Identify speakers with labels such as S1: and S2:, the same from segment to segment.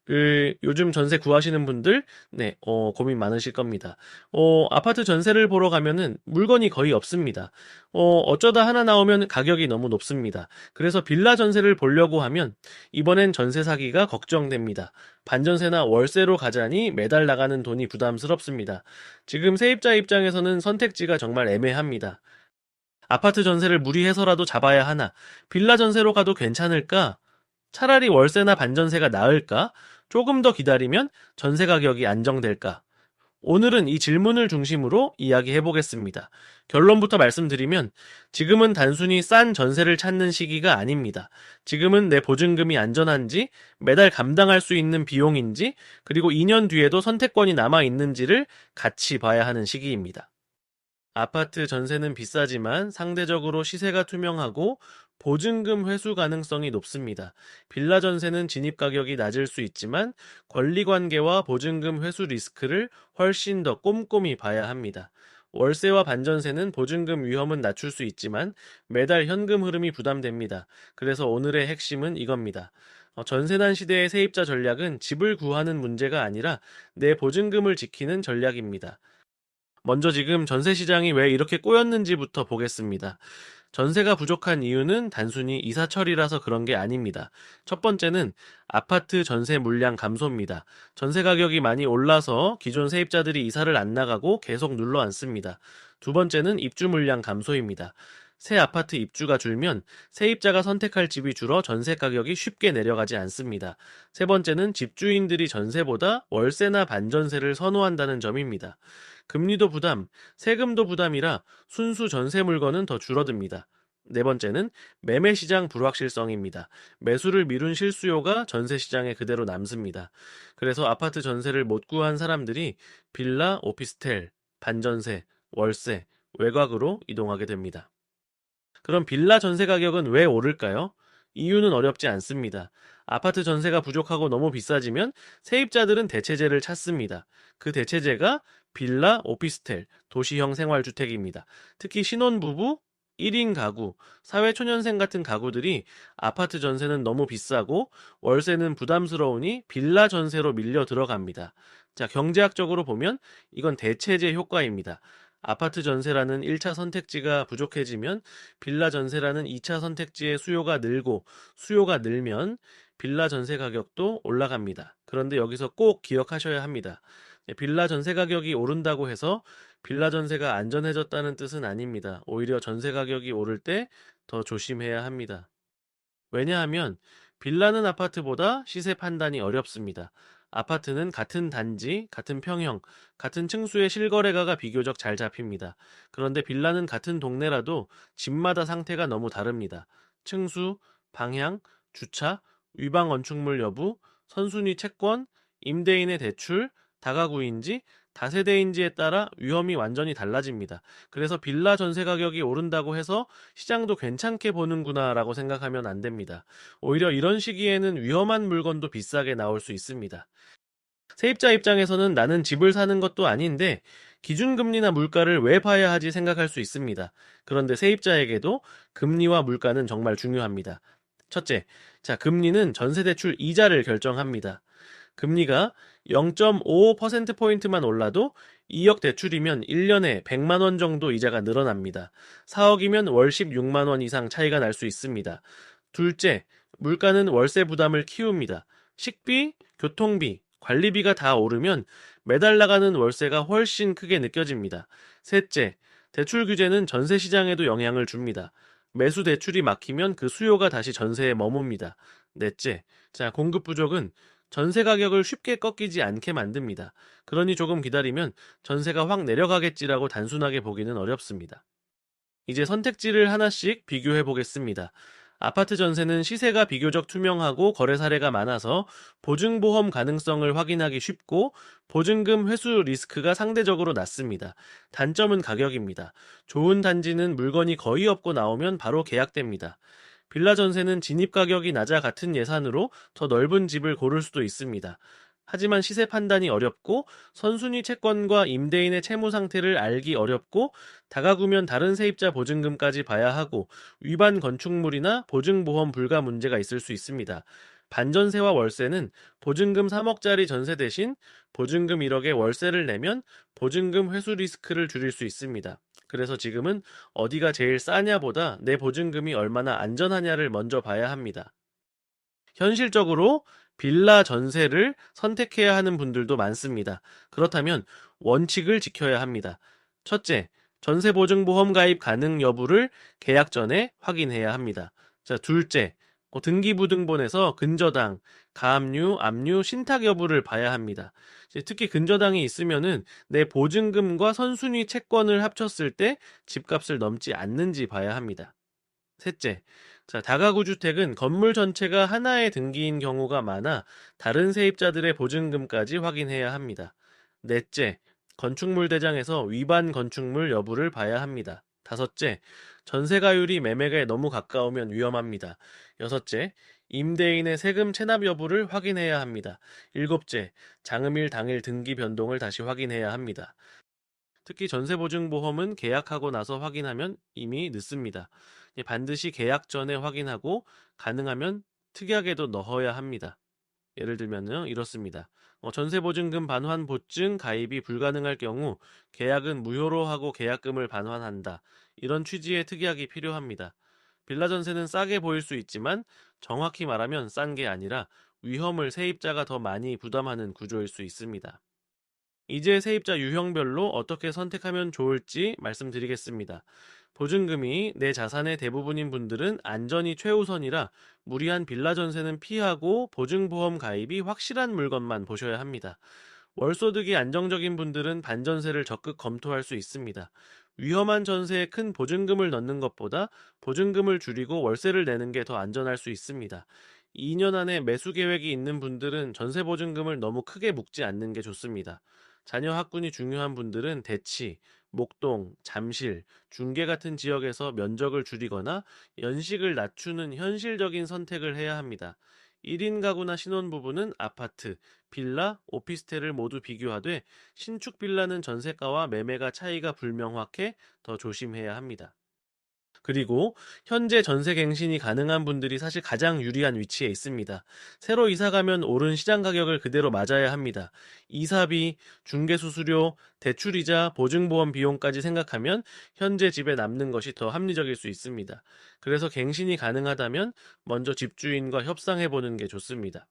S1: 요즘 전세 구하시는 분들, 네, 고민 많으실 겁니다. 아파트 전세를 보러 가면은 물건이 거의 없습니다. 어쩌다 하나 나오면 가격이 너무 높습니다. 그래서 빌라 전세를 보려고 하면 이번엔 전세 사기가 걱정됩니다. 반전세나 월세로 가자니 매달 나가는 돈이 부담스럽습니다. 지금 세입자 입장에서는 선택지가 정말 애매합니다. 아파트 전세를 무리해서라도 잡아야 하나? 빌라 전세로 가도 괜찮을까? 차라리 월세나 반전세가 나을까? 조금 더 기다리면 전세 가격이 안정될까? 오늘은 이 질문을 중심으로 이야기해 보겠습니다. 결론부터 말씀드리면 지금은 단순히 싼 전세를 찾는 시기가 아닙니다. 지금은 내 보증금이 안전한지, 매달 감당할 수 있는 비용인지, 그리고 2년 뒤에도 선택권이 남아 있는지를 같이 봐야 하는 시기입니다. 아파트 전세는 비싸지만 상대적으로 시세가 투명하고 보증금 회수 가능성이 높습니다. 빌라 전세는 진입 가격이 낮을 수 있지만 권리관계와 보증금 회수 리스크를 훨씬 더 꼼꼼히 봐야 합니다. 월세와 반전세는 보증금 위험은 낮출 수 있지만 매달 현금 흐름이 부담됩니다. 그래서 오늘의 핵심은 이겁니다. 전세난 시대의 세입자 전략은 집을 구하는 문제가 아니라 내 보증금을 지키는 전략입니다. 먼저 지금 전세 시장이 왜 이렇게 꼬였는지부터 보겠습니다. 전세가 부족한 이유는 단순히 이사철이라서 그런 게 아닙니다. 첫 번째는 아파트 전세 물량 감소입니다. 전세 가격이 많이 올라서 기존 세입자들이 이사를 안 나가고 계속 눌러 앉습니다. 두 번째는 입주 물량 감소입니다. 새 아파트 입주가 줄면 세입자가 선택할 집이 줄어 전세 가격이 쉽게 내려가지 않습니다. 세 번째는 집주인들이 전세보다 월세나 반전세를 선호한다는 점입니다. 금리도 부담, 세금도 부담이라 순수 전세 물건은 더 줄어듭니다. 네 번째는 매매 시장 불확실성입니다. 매수를 미룬 실수요가 전세 시장에 그대로 남습니다. 그래서 아파트 전세를 못 구한 사람들이 빌라, 오피스텔, 반전세, 월세, 외곽으로 이동하게 됩니다. 그럼 빌라 전세 가격은 왜 오를까요? 이유는 어렵지 않습니다. 아파트 전세가 부족하고 너무 비싸지면 세입자들은 대체재를 찾습니다. 그 대체재가 빌라, 오피스텔, 도시형 생활주택입니다. 특히 신혼부부, 1인 가구, 사회초년생 같은 가구들이 아파트 전세는 너무 비싸고 월세는 부담스러우니 빌라 전세로 밀려 들어갑니다. 자, 경제학적으로 보면 이건 대체재 효과입니다. 아파트 전세라는 1차 선택지가 부족해지면 빌라 전세라는 2차 선택지의 수요가 늘고 수요가 늘면 빌라 전세 가격도 올라갑니다. 그런데 여기서 꼭 기억하셔야 합니다. 빌라 전세 가격이 오른다고 해서 빌라 전세가 안전해졌다는 뜻은 아닙니다. 오히려 전세 가격이 오를 때 더 조심해야 합니다. 왜냐하면 빌라는 아파트보다 시세 판단이 어렵습니다. 아파트는 같은 단지, 같은 평형, 같은 층수의 실거래가가 비교적 잘 잡힙니다. 그런데 빌라는 같은 동네라도 집마다 상태가 너무 다릅니다. 층수, 방향, 주차, 위방 건축물 여부, 선순위 채권, 임대인의 대출, 다가구인지, 다세대인지에 따라 위험이 완전히 달라집니다. 그래서 빌라 전세 가격이 오른다고 해서 시장도 괜찮게 보는구나라고 생각하면 안 됩니다. 오히려 이런 시기에는 위험한 물건도 비싸게 나올 수 있습니다. 세입자 입장에서는 나는 집을 사는 것도 아닌데 기준금리나 물가를 왜 봐야 하지 생각할 수 있습니다. 그런데 세입자에게도 금리와 물가는 정말 중요합니다. 첫째, 자, 금리는 전세대출 이자를 결정합니다. 금리가 0.55%포인트만 올라도 2억 대출이면 1년에 100만 원 정도 이자가 늘어납니다. 4억이면 월 16만 원 이상 차이가 날 수 있습니다. 둘째, 물가는 월세 부담을 키웁니다. 식비, 교통비, 관리비가 다 오르면 매달 나가는 월세가 훨씬 크게 느껴집니다. 셋째, 대출 규제는 전세 시장에도 영향을 줍니다. 매수 대출이 막히면 그 수요가 다시 전세에 머뭅니다. 넷째, 자, 공급 부족은 전세 가격을 쉽게 꺾이지 않게 만듭니다. 그러니 조금 기다리면 전세가 확 내려가겠지라고 단순하게 보기는 어렵습니다. 이제 선택지를 하나씩 비교해 보겠습니다. 아파트 전세는 시세가 비교적 투명하고 거래 사례가 많아서 보증보험 가능성을 확인하기 쉽고 보증금 회수 리스크가 상대적으로 낮습니다. 단점은 가격입니다. 좋은 단지는 물건이 거의 없고 나오면 바로 계약됩니다. 빌라 전세는 진입 가격이 낮아 같은 예산으로 더 넓은 집을 고를 수도 있습니다. 하지만 시세 판단이 어렵고 선순위 채권과 임대인의 채무 상태를 알기 어렵고 다가구면 다른 세입자 보증금까지 봐야 하고 위반 건축물이나 보증보험 불가 문제가 있을 수 있습니다. 반전세와 월세는 보증금 3억짜리 전세 대신 보증금 1억에 월세를 내면 보증금 회수 리스크를 줄일 수 있습니다. 그래서 지금은 어디가 제일 싸냐보다 내 보증금이 얼마나 안전하냐를 먼저 봐야 합니다. 현실적으로 빌라 전세를 선택해야 하는 분들도 많습니다. 그렇다면 원칙을 지켜야 합니다. 첫째, 전세보증보험 가입 가능 여부를 계약 전에 확인해야 합니다. 자, 둘째, 등기부등본에서 근저당, 가압류, 압류, 신탁 여부를 봐야 합니다. 특히 근저당이 있으면은 내 보증금과 선순위 채권을 합쳤을 때 집값을 넘지 않는지 봐야 합니다. 셋째, 자, 다가구 주택은 건물 전체가 하나의 등기인 경우가 많아 다른 세입자들의 보증금까지 확인해야 합니다. 넷째, 건축물 대장에서 위반 건축물 여부를 봐야 합니다. 다섯째, 전세가율이 매매가에 너무 가까우면 위험합니다. 여섯째, 임대인의 세금 체납 여부를 확인해야 합니다. 일곱째, 장음일 당일 등기 변동을 다시 확인해야 합니다. 특히 전세보증보험은 계약하고 나서 확인하면 이미 늦습니다. 반드시 계약 전에 확인하고 가능하면 특약에도 넣어야 합니다. 예를 들면 이렇습니다. 전세보증금 반환 보증 가입이 불가능할 경우 계약은 무효로 하고 계약금을 반환한다. 이런 취지의 특약이 필요합니다. 빌라 전세는 싸게 보일 수 있지만 정확히 말하면 싼 게 아니라 위험을 세입자가 더 많이 부담하는 구조일 수 있습니다. 이제 세입자 유형별로 어떻게 선택하면 좋을지 말씀드리겠습니다. 보증금이 내 자산의 대부분인 분들은 안전이 최우선이라 무리한 빌라 전세는 피하고 보증보험 가입이 확실한 물건만 보셔야 합니다. 월소득이 안정적인 분들은 반전세를 적극 검토할 수 있습니다. 위험한 전세에 큰 보증금을 넣는 것보다 보증금을 줄이고 월세를 내는 게 더 안전할 수 있습니다. 2년 안에 매수 계획이 있는 분들은 전세 보증금을 너무 크게 묶지 않는 게 좋습니다. 자녀 학군이 중요한 분들은 대치, 목동, 잠실, 중계 같은 지역에서 면적을 줄이거나 연식을 낮추는 현실적인 선택을 해야 합니다. 1인 가구나 신혼부부는 아파트, 빌라, 오피스텔을 모두 비교하되 신축 빌라는 전세가와 매매가 차이가 불명확해 더 조심해야 합니다. 그리고 현재 전세 갱신이 가능한 분들이 사실 가장 유리한 위치에 있습니다. 새로 이사 가면 오른 시장 가격을 그대로 맞아야 합니다. 이사비, 중개수수료, 대출이자, 보증보험 비용까지 생각하면 현재 집에 남는 것이 더 합리적일 수 있습니다. 그래서 갱신이 가능하다면 먼저 집주인과 협상해보는 게 좋습니다.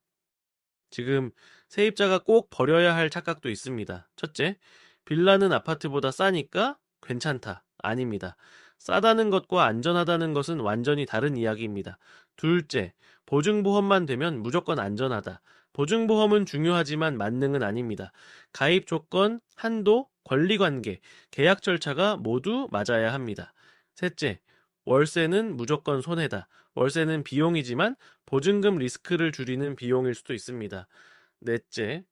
S1: 지금 세입자가 꼭 버려야 할 착각도 있습니다. 첫째, 빌라는 아파트보다 싸니까 괜찮다. 아닙니다. 싸다는 것과 안전하다는 것은 완전히 다른 이야기입니다. 둘째, 보증보험만 되면 무조건 안전하다. 보증보험은 중요하지만 만능은 아닙니다. 가입 조건, 한도, 권리관계, 계약 절차가 모두 맞아야 합니다. 셋째, 월세는 무조건 손해다. 월세는 비용이지만 보증금 리스크를 줄이는 비용일 수도 있습니다. 넷째,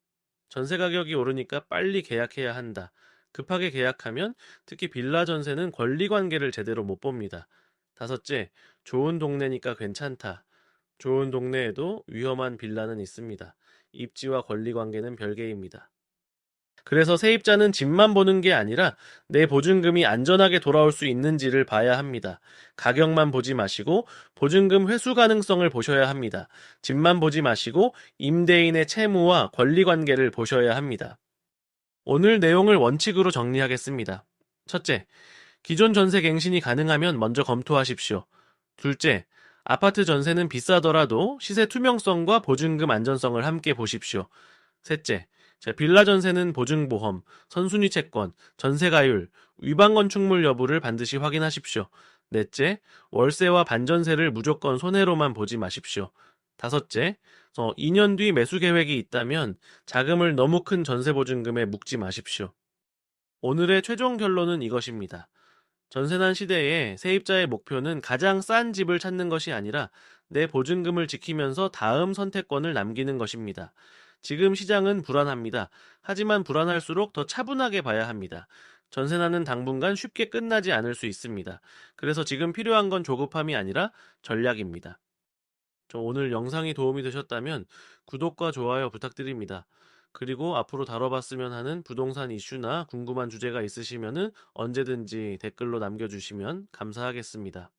S1: 전세 가격이 오르니까 빨리 계약해야 한다. 급하게 계약하면 특히 빌라 전세는 권리 관계를 제대로 못 봅니다. 다섯째, 좋은 동네니까 괜찮다. 좋은 동네에도 위험한 빌라는 있습니다. 입지와 권리 관계는 별개입니다. 그래서 세입자는 집만 보는 게 아니라 내 보증금이 안전하게 돌아올 수 있는지를 봐야 합니다. 가격만 보지 마시고 보증금 회수 가능성을 보셔야 합니다. 집만 보지 마시고 임대인의 채무와 권리 관계를 보셔야 합니다. 오늘 내용을 원칙으로 정리하겠습니다. 첫째, 기존 전세 갱신이 가능하면 먼저 검토하십시오. 둘째, 아파트 전세는 비싸더라도 시세 투명성과 보증금 안전성을 함께 보십시오. 셋째, 빌라 전세는 보증보험, 선순위 채권, 전세가율, 위반 건축물 여부를 반드시 확인하십시오. 넷째, 월세와 반전세를 무조건 손해로만 보지 마십시오. 다섯째, 2년 뒤 매수 계획이 있다면 자금을 너무 큰 전세보증금에 묶지 마십시오. 오늘의 최종 결론은 이것입니다. 전세난 시대에 세입자의 목표는 가장 싼 집을 찾는 것이 아니라 내 보증금을 지키면서 다음 선택권을 남기는 것입니다. 지금 시장은 불안합니다. 하지만 불안할수록 더 차분하게 봐야 합니다. 전세난은 당분간 쉽게 끝나지 않을 수 있습니다. 그래서 지금 필요한 건 조급함이 아니라 전략입니다. 오늘 영상이 도움이 되셨다면 구독과 좋아요 부탁드립니다. 그리고 앞으로 다뤄봤으면 하는 부동산 이슈나 궁금한 주제가 있으시면 언제든지 댓글로 남겨주시면 감사하겠습니다.